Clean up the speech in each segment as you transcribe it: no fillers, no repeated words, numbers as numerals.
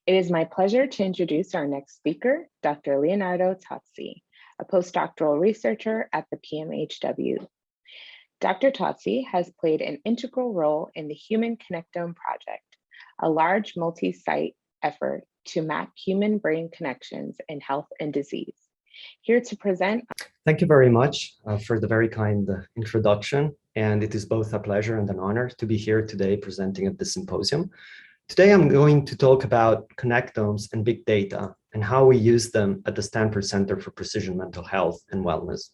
It is my pleasure to introduce our next speaker, Dr. Leonardo Tozzi, a postdoctoral researcher at the PMHW. Dr. Tozzi has played an integral role in the Human Connectome Project, a large multi-site effort to map human-brain connections in health and disease. Here to present. Thank you very much for the very kind introduction. And it is both a pleasure and an honor to be here today presenting at the symposium. Today, I'm going to talk about connectomes and big data and how we use them at the Stanford Center for Precision Mental Health and Wellness.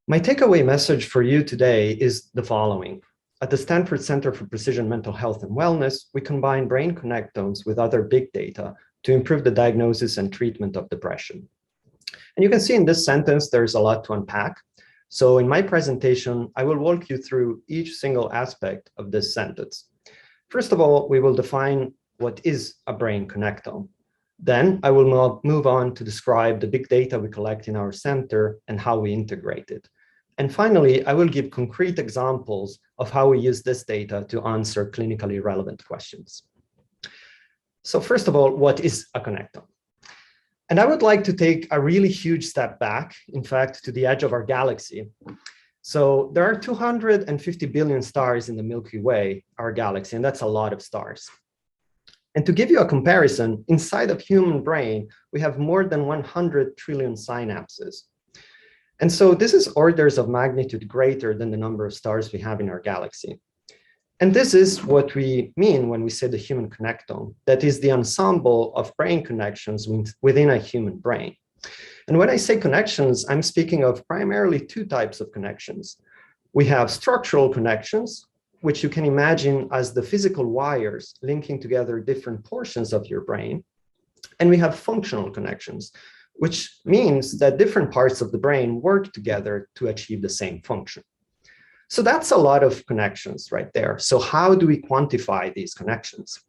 My takeaway message for you today is the following. At the Stanford Center for Precision Mental Health and Wellness, we combine brain connectomes with other big data to improve the diagnosis and treatment of depression. And you can see in this sentence, there's a lot to unpack. So in my presentation, I will walk you through each single aspect of this sentence. First of all, we will define what is a brain connectome. Then I will move on to describe the big data we collect in our center and how we integrate it. And finally, I will give concrete examples of how we use this data to answer clinically relevant questions. So first of all, what is a connectome? And I would like to take a really huge step back, in fact, to the edge of our galaxy. So there are 250 billion stars in the Milky Way, our galaxy, and that's a lot of stars. And to give you a comparison, inside of human brain, we have more than 100 trillion synapses. And so this is orders of magnitude greater than the number of stars we have in our galaxy. And this is what we mean when we say the human connectome, that is the ensemble of brain connections within a human brain. And when I say connections, I'm speaking of primarily two types of connections. We have structural connections, which you can imagine as the physical wires linking together different portions of your brain. And we have functional connections, which means that different parts of the brain work together to achieve the same function. So that's a lot of connections right there. So how do we quantify these connections?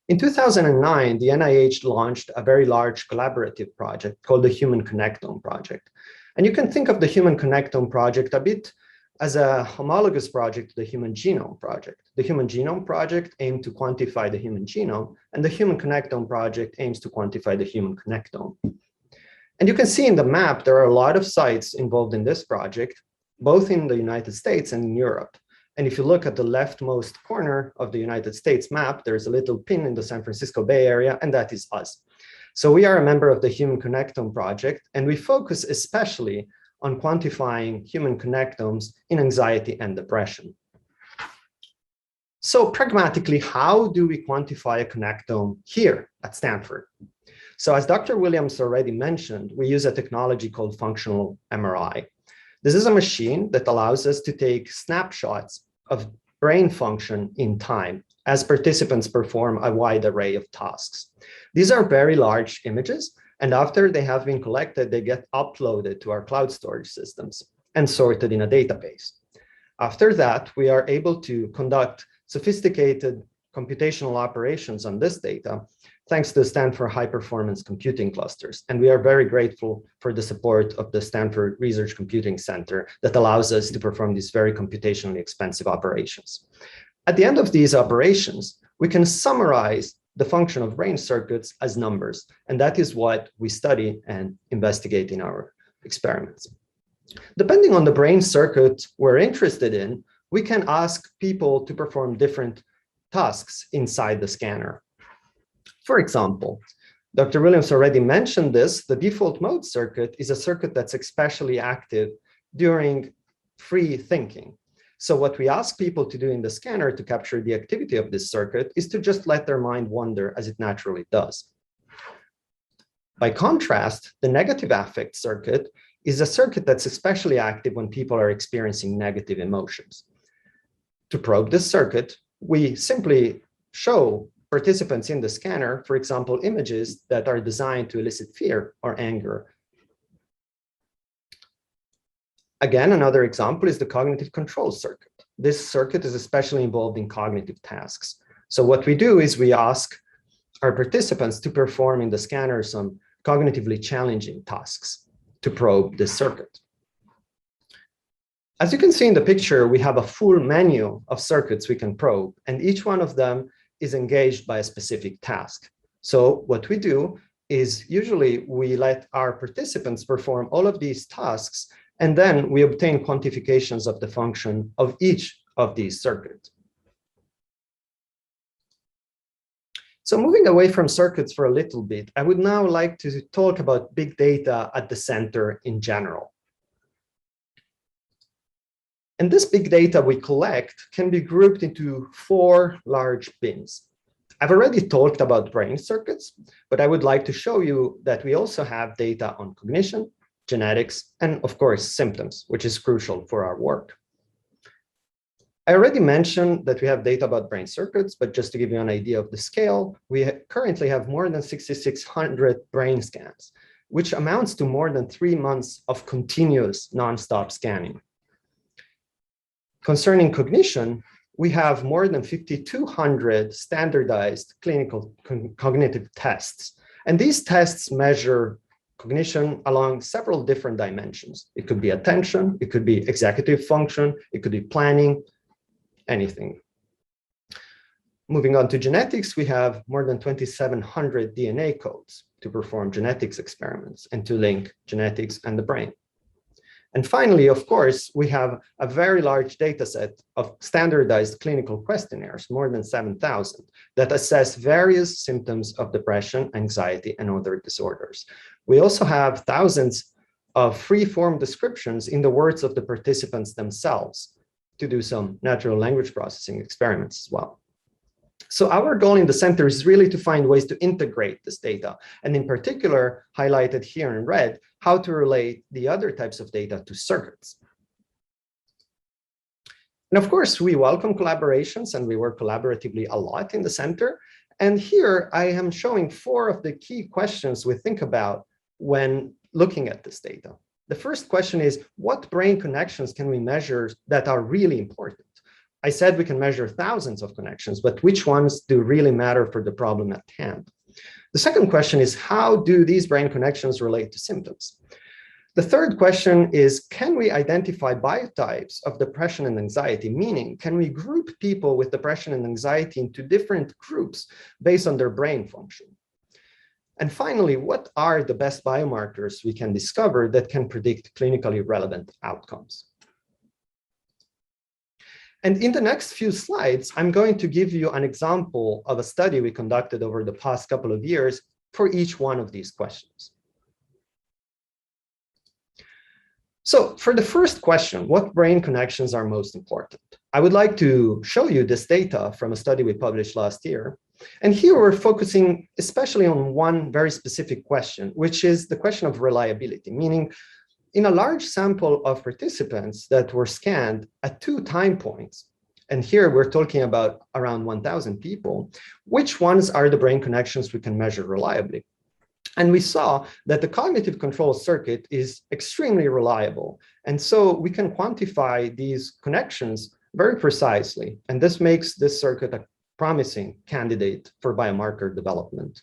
In 2009, the NIH launched a very large collaborative project called the Human Connectome Project. And you can think of the Human Connectome Project a bit as a homologous project to the Human Genome Project. The Human Genome Project aimed to quantify the human genome, and the Human Connectome Project aims to quantify the human connectome. And you can see in the map, there are a lot of sites involved in this project, both in the United States and in Europe. And if you look at the leftmost corner of the United States map, there's a little pin in the San Francisco Bay Area, and that is us. So we are a member of the Human Connectome Project, and we focus especially on quantifying human connectomes in anxiety and depression. So pragmatically, how do we quantify a connectome here at Stanford? So as Dr. Williams already mentioned, we use a technology called functional MRI. This is a machine that allows us to take snapshots of brain function in time as participants perform a wide array of tasks. These are very large images, and after they have been collected, they get uploaded to our cloud storage systems and sorted in a database. After that, we are able to conduct sophisticated computational operations on this data, thanks to the Stanford High Performance Computing Clusters. And we are very grateful for the support of the Stanford Research Computing Center that allows us to perform these very computationally expensive operations. At the end of these operations, we can summarize the function of brain circuits as numbers. And that is what we study and investigate in our experiments. Depending on the brain circuit we're interested in, we can ask people to perform different tasks inside the scanner. For example, Dr. Williams already mentioned this, the default mode circuit is a circuit that's especially active during free thinking. So what we ask people to do in the scanner to capture the activity of this circuit is to just let their mind wander as it naturally does. By contrast, the negative affect circuit is a circuit that's especially active when people are experiencing negative emotions. To probe this circuit, we simply show participants in the scanner, for example, images that are designed to elicit fear or anger. Again, another example is the cognitive control circuit. This circuit is especially involved in cognitive tasks. So what we do is we ask our participants to perform in the scanner some cognitively challenging tasks to probe this circuit. As you can see in the picture, we have a full menu of circuits we can probe, and each one of them is engaged by a specific task. So what we do is usually we let our participants perform all of these tasks, and then we obtain quantifications of the function of each of these circuits. So moving away from circuits for a little bit, I would now like to talk about big data at the center in general. And this big data we collect can be grouped into 4 large bins. I've already talked about brain circuits, but I would like to show you that we also have data on cognition, genetics, and of course, symptoms, which is crucial for our work. I already mentioned that we have data about brain circuits, but just to give you an idea of the scale, we currently have more than 6,600 brain scans, which amounts to more than 3 months of continuous nonstop scanning. Concerning cognition, we have more than 5,200 standardized clinical cognitive tests. And these tests measure cognition along several different dimensions. It could be attention, it could be executive function, it could be planning, anything. Moving on to genetics, we have more than 2,700 DNA codes to perform genetics experiments and to link genetics and the brain. And finally, of course, we have a very large data set of standardized clinical questionnaires, more than 7,000, that assess various symptoms of depression, anxiety, and other disorders. We also have thousands of free-form descriptions in the words of the participants themselves to do some natural language processing experiments as well. So our goal in the center is really to find ways to integrate this data, and in particular, highlighted here in red, how to relate the other types of data to circuits. And of course, we welcome collaborations and we work collaboratively a lot in the center. And here I am showing 4 of the key questions we think about when looking at this data. The first question is, what brain connections can we measure that are really important? I said we can measure thousands of connections, but which ones do really matter for the problem at hand? The second question is, how do these brain connections relate to symptoms? The third question is, can we identify biotypes of depression and anxiety? Meaning, can we group people with depression and anxiety into different groups based on their brain function? And finally, what are the best biomarkers we can discover that can predict clinically relevant outcomes? And in the next few slides, I'm going to give you an example of a study we conducted over the past couple of years for each one of these questions. So for the first question, what brain connections are most important? I would like to show you this data from a study we published last year. And here we're focusing especially on one very specific question, which is the question of reliability, meaning in a large sample of participants that were scanned at 2 time points, and here we're talking about around 1,000 people, which ones are the brain connections we can measure reliably? And we saw that the cognitive control circuit is extremely reliable. And so we can quantify these connections very precisely. And this makes this circuit a promising candidate for biomarker development.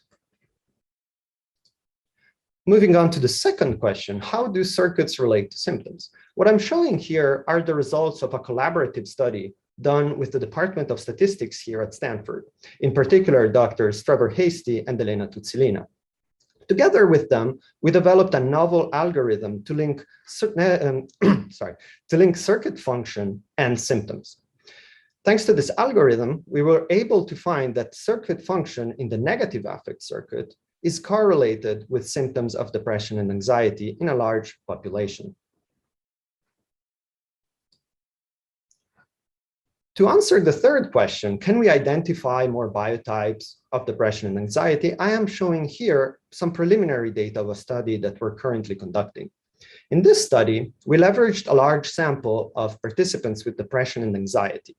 Moving on to the second question, how do circuits relate to symptoms? What I'm showing here are the results of a collaborative study done with the Department of Statistics here at Stanford, in particular, Drs. Trevor Hasty and Elena Tuzzilina. Together with them, we developed a novel algorithm to link, circuit function and symptoms. Thanks to this algorithm, we were able to find that circuit function in the negative affect circuit is correlated with symptoms of depression and anxiety in a large population. To answer the third question, can we identify more biotypes of depression and anxiety? I am showing here some preliminary data of a study that we're currently conducting. In this study, we leveraged a large sample of participants with depression and anxiety.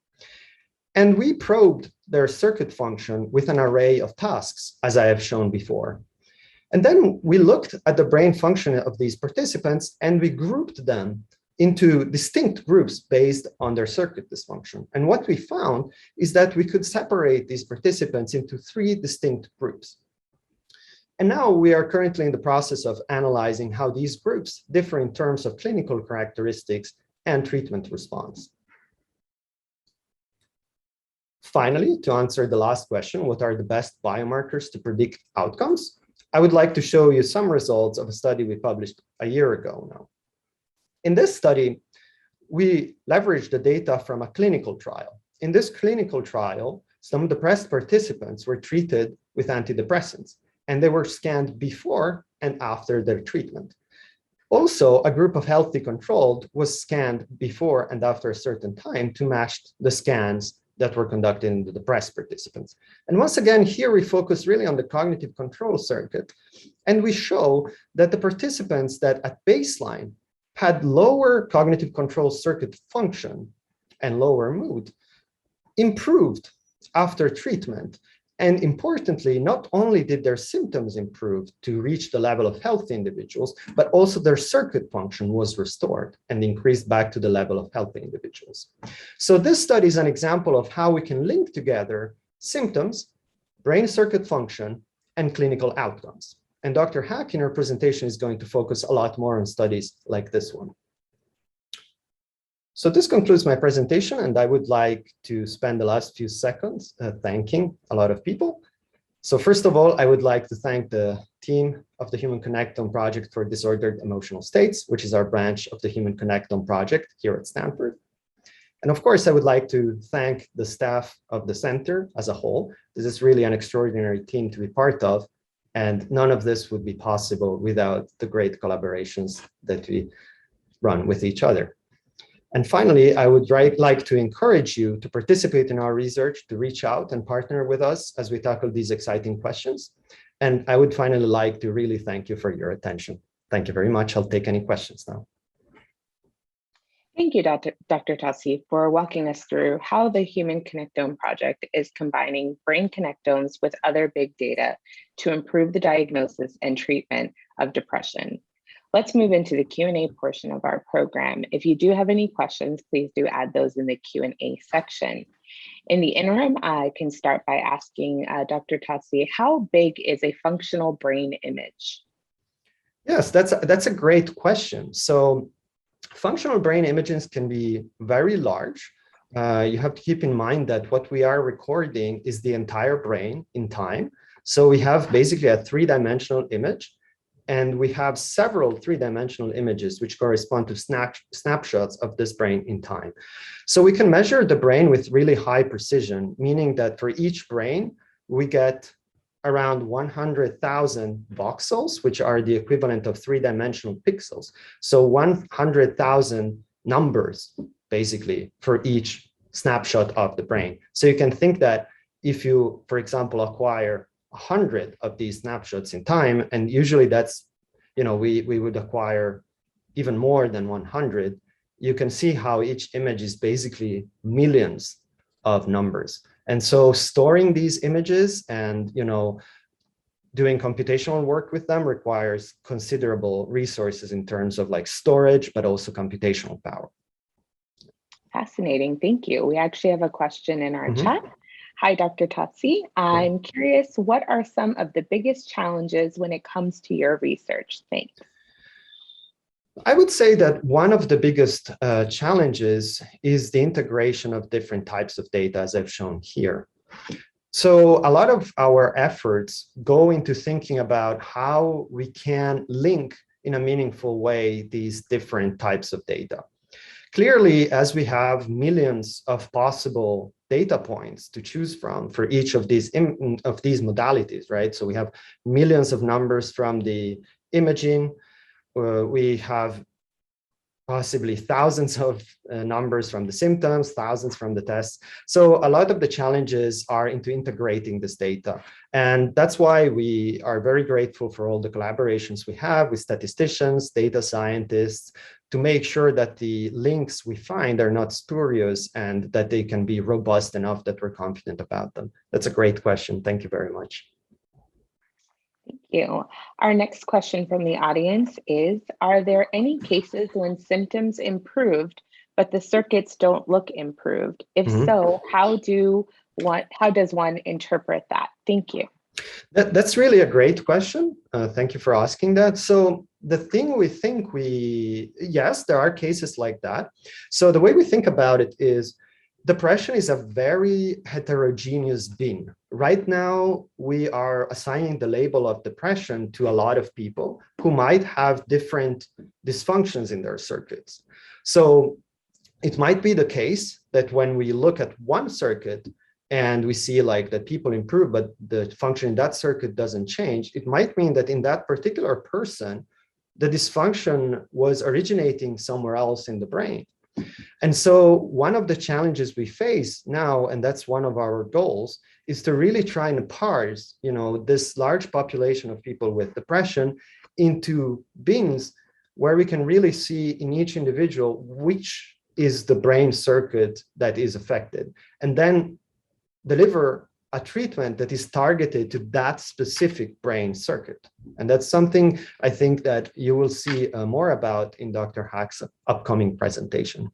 And we probed their circuit function with an array of tasks, as I have shown before. And then we looked at the brain function of these participants and we grouped them into distinct groups based on their circuit dysfunction. And what we found is that we could separate these participants into 3 distinct groups. And now we are currently in the process of analyzing how these groups differ in terms of clinical characteristics and treatment response. Finally, to answer the last question, what are the best biomarkers to predict outcomes? I would like to show you some results of a study we published a year ago now. In this study, we leveraged the data from a clinical trial. In this clinical trial, some depressed participants were treated with antidepressants, and they were scanned before and after their treatment. Also, a group of healthy controlled was scanned before and after a certain time to match the scans that were conducted in the depressed participants. And once again, here we focus really on the cognitive control circuit, and we show that the participants that at baseline had lower cognitive control circuit function and lower mood improved after treatment. And importantly, not only did their symptoms improve to reach the level of healthy individuals, but also their circuit function was restored and increased back to the level of healthy individuals. So this study is an example of how we can link together symptoms, brain circuit function, and clinical outcomes. And Dr. Hack in her presentation is going to focus a lot more on studies like this one. So this concludes my presentation, and I would like to spend the last few seconds thanking a lot of people. So first of all, I would like to thank the team of the Human Connectome Project for Disordered Emotional States, which is our branch of the Human Connectome Project here at Stanford. And of course, I would like to thank the staff of the center as a whole. This is really an extraordinary team to be part of, and none of this would be possible without the great collaborations that we run with each other. And finally, I would like to encourage you to participate in our research, to reach out and partner with us as we tackle these exciting questions. And I would finally like to really thank you for your attention. Thank you very much. I'll take any questions now. Thank you, Dr. Tozzi, for walking us through how the Human Connectome Project is combining brain connectomes with other big data to improve the diagnosis and treatment of depression. Let's move into the Q&A portion of our program. If you do have any questions, please do add those in the Q&A section. In the interim, I can start by asking Dr. Tozzi, how big is a functional brain image? Yes, that's a great question. So functional brain images can be very large. You have to keep in mind that what we are recording is the entire brain in time. So we have basically a three-dimensional image, and we have several three-dimensional images which correspond to snapshots of this brain in time. So we can measure the brain with really high precision, meaning that for each brain, we get around 100,000 voxels, which are the equivalent of three-dimensional pixels. So 100,000 numbers, basically, for each snapshot of the brain. So you can think that if you, for example, acquire 100 of these snapshots in time, and usually that's, we would acquire even more than 100, you can see how each image is basically millions of numbers. And so storing these images and, doing computational work with them requires considerable resources in terms of like storage, but also computational power. Fascinating, thank you. We actually have a question in our chat. Hi, Dr. Tozzi. I'm curious, what are some of the biggest challenges when it comes to your research? Thanks. I would say that one of the biggest challenges is the integration of different types of data, as I've shown here. So a lot of our efforts go into thinking about how we can link in a meaningful way these different types of data. Clearly, as we have millions of possible data points to choose from for each of these modalities, right? So we have millions of numbers from the imaging. We have possibly thousands of numbers from the symptoms, thousands from the tests. So a lot of the challenges are into integrating this data. And that's why we are very grateful for all the collaborations we have with statisticians, data scientists, to make sure that the links we find are not spurious and that they can be robust enough that we're confident about them. That's a great question. Thank you very much. Thank you. Our next question from the audience is, are there any cases when symptoms improved, but the circuits don't look improved? If so, how does one interpret that? Thank you. That's really a great question. Thank you for asking that. So the thing we think yes, there are cases like that. So the way we think about it is, Depression is a very heterogeneous bin. Right now, we are assigning the label of depression to a lot of people who might have different dysfunctions in their circuits. So it might be the case that when we look at one circuit and we see like that people improve, but the function in that circuit doesn't change, it might mean that in that particular person, the dysfunction was originating somewhere else in the brain. And so one of the challenges we face now, and that's one of our goals, is to really try and parse, this large population of people with depression into bins where we can really see in each individual which is the brain circuit that is affected, and then deliver a treatment that is targeted to that specific brain circuit. And that's something I think that you will see more about in Dr. Hack's upcoming presentation.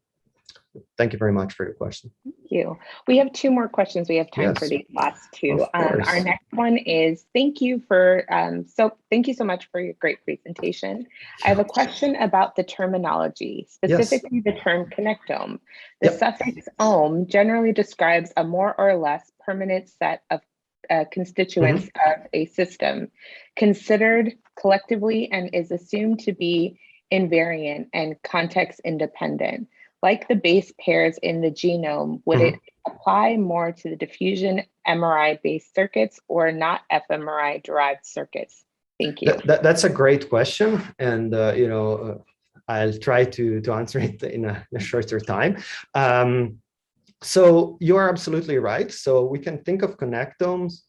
Thank you very much for your question. Thank you. We have two more questions. We have time for Yes, these last two. of course. Our next one is, thank you so much for your great presentation. I have a question about the terminology, specifically the term connectome. The suffix "ome" generally describes a more or less permanent set of constituents of a system, considered collectively, and is assumed to be invariant and context independent. Like the base pairs in the genome, would it apply more to the diffusion MRI-based circuits or not fMRI-derived circuits? Thank you. That's a great question, and I'll try to answer it in a shorter time. So you are absolutely right. So we can think of connectomes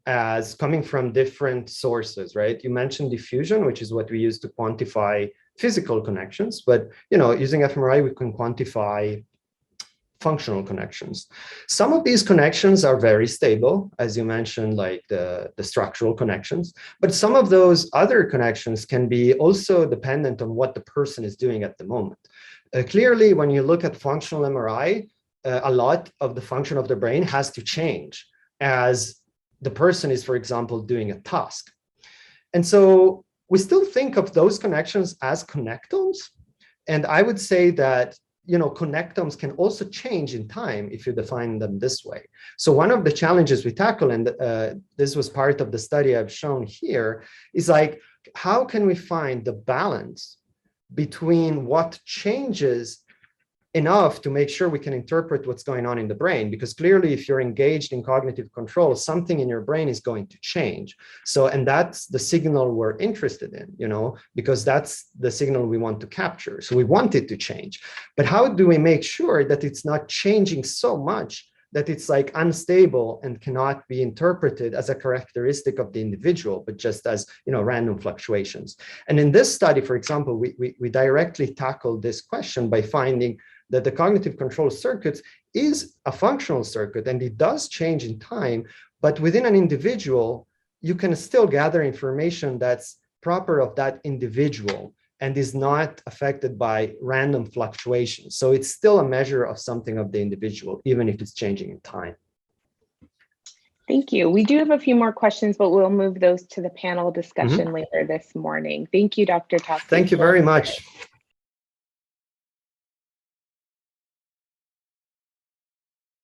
as coming from different sources, right? You mentioned diffusion, which is what we use to quantify physical connections, but using fMRI, we can quantify functional connections. Some of these connections are very stable, as you mentioned, like the structural connections, but some of those other connections can be also dependent on what the person is doing at the moment. Clearly, when you look at functional MRI, a lot of the function of the brain has to change as the person is, for example, doing a task. And so we still think of those connections as connectomes. And I would say that, connectomes can also change in time if you define them this way. So one of the challenges we tackle, and this was part of the study I've shown here, is like, how can we find the balance between what changes enough to make sure we can interpret what's going on in the brain? Because clearly, if you're engaged in cognitive control, something in your brain is going to change. So, and that's the signal we're interested in, because that's the signal we want to capture. So we want it to change. But how do we make sure that it's not changing so much that it's like unstable and cannot be interpreted as a characteristic of the individual, but just as, random fluctuations? And in this study, for example, we directly tackled this question by finding that the cognitive control circuits is a functional circuit and it does change in time, but within an individual, you can still gather information that's proper of that individual and is not affected by random fluctuations. So it's still a measure of something of the individual, even if it's changing in time. Thank you. We do have a few more questions, but we'll move those to the panel discussion later this morning. Thank you, Dr. Tozzi. Thank you very much.